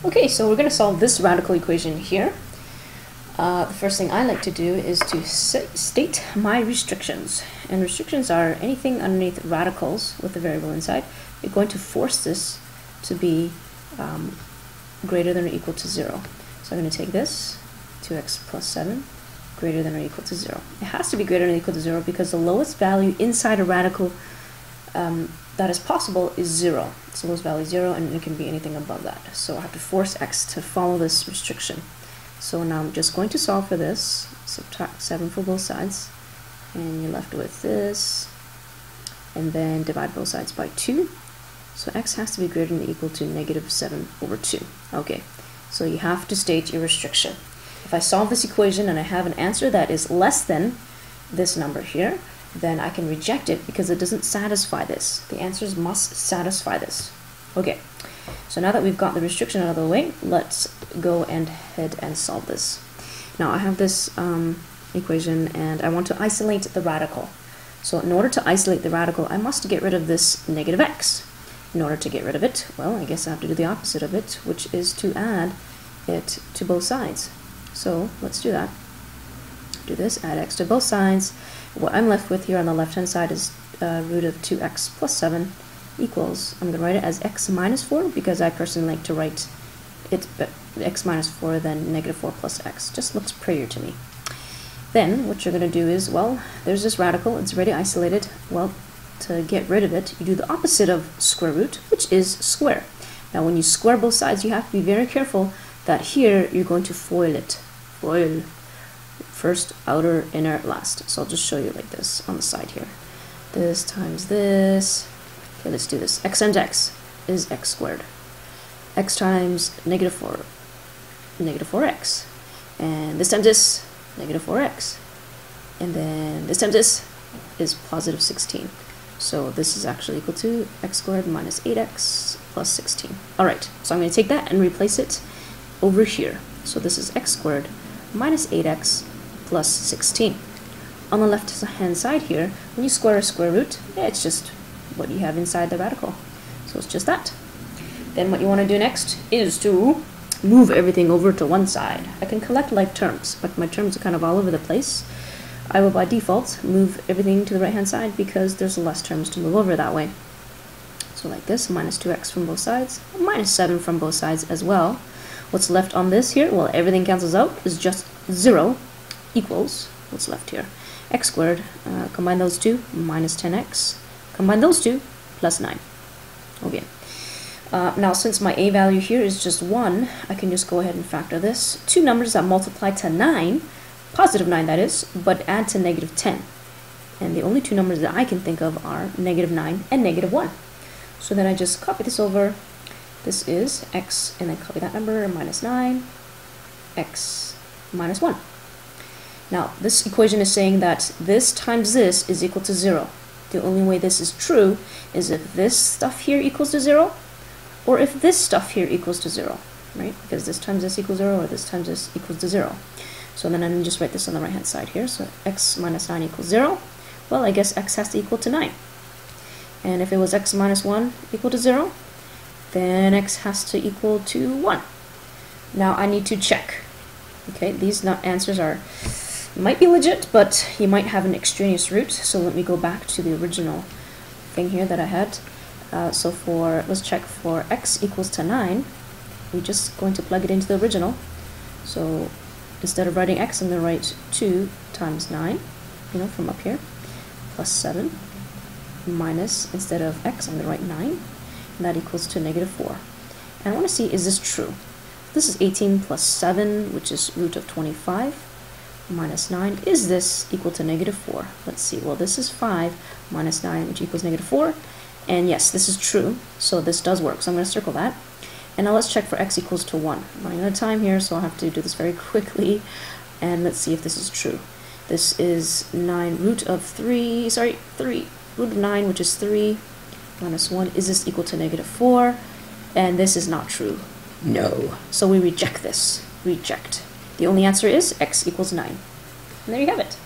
Okay, so we're going to solve this radical equation here. The first thing I like to do is to state my restrictions. And restrictions are anything underneath radicals with a variable inside. You're going to force this to be greater than or equal to 0. So I'm going to take this, 2x plus 7, greater than or equal to 0. It has to be greater than or equal to 0 because the lowest value inside a radical that is possible is 0. So lowest value is 0, and it can be anything above that. So I have to force x to follow this restriction. So now I'm just going to solve for this, subtract 7 for both sides, and you're left with this, and then divide both sides by 2. So x has to be greater than or equal to negative 7 over 2. Okay, so you have to state your restriction. If I solve this equation and I have an answer that is less than this number here, then I can reject it because it doesn't satisfy this. The answers must satisfy this. Okay, so now that we've got the restriction out of the way, let's go ahead and solve this. Now I have this equation and I want to isolate the radical. So in order to isolate the radical, I must get rid of this negative x. In order to get rid of it, well, I guess I have to do the opposite of it, which is to add it to both sides. So let's do that. Do this, add x to both sides. What I'm left with here on the left-hand side is root of 2x plus 7 equals, I'm going to write it as x minus 4 because I personally like to write it x minus 4 than negative 4 plus x. Just looks prettier to me. Then what you're going to do is, well, there's this radical, it's already isolated. Well, to get rid of it, you do the opposite of square root, which is square. Now when you square both sides, you have to be very careful that here you're going to FOIL it. FOIL. First, outer, inner, last. So I'll just show you like this on the side here. This times this. Okay, let's do this. X times x is x squared. X times negative 4, negative 4x. And this times this, negative 4x. And then this times this is positive 16. So this is actually equal to x squared minus 8x plus 16. Alright, so I'm going to take that and replace it over here. So this is x squared minus 8x plus 16. On the left hand side here, when you square a square root, yeah, it's just what you have inside the radical. So it's just that. Then what you want to do next is to move everything over to one side. I can collect like terms, but my terms are kind of all over the place. I will by default move everything to the right hand side because there's less terms to move over that way. So like this, minus 2x from both sides, minus 7 from both sides as well. What's left on this here, well, everything cancels out, is just 0 equals what's left here. X squared, combine those two, minus 10x, combine those two, plus 9. Okay. Now since my a value here is just 1, I can just go ahead and factor this. Two numbers that multiply to 9, positive 9 that is, but add to negative 10. And the only two numbers that I can think of are negative 9 and negative 1. So then I just copy this over. This is x, and then copy that number, minus 9, x minus 1. Now, this equation is saying that this times this is equal to 0. The only way this is true is if this stuff here equals to 0, or if this stuff here equals to 0, right? Because this times this equals 0, or this times this equals to 0. So then I'm going to just write this on the right-hand side here. So x minus 9 equals 0. Well, I guess x has to equal to 9. And if it was x minus 1 equal to 0, then x has to equal to 1. Now I need to check. Okay, these answers might be legit, but you might have an extraneous root. So let me go back to the original thing here that I had. So let's check for x equals to 9. We're just going to plug it into the original. So instead of writing x, I'm going to write 2 times 9, from up here, plus 7, minus, instead of x, I'm going to write 9, and that equals to negative 4. And I want to see, is this true? This is 18 plus 7, which is root of 25, minus 9. Is this equal to negative 4? Let's see. Well, this is 5 minus 9, which equals negative 4. And yes, this is true, so this does work. So I'm going to circle that. And now let's check for x equals to 1. I'm running out of time here, so I'll have to do this very quickly. And let's see if this is true. This is 9 root of 3, root of 9, which is 3, minus 1. Is this equal to negative 4? And this is not true. No. So we reject this. Reject. The only answer is x equals 9. And there you have it.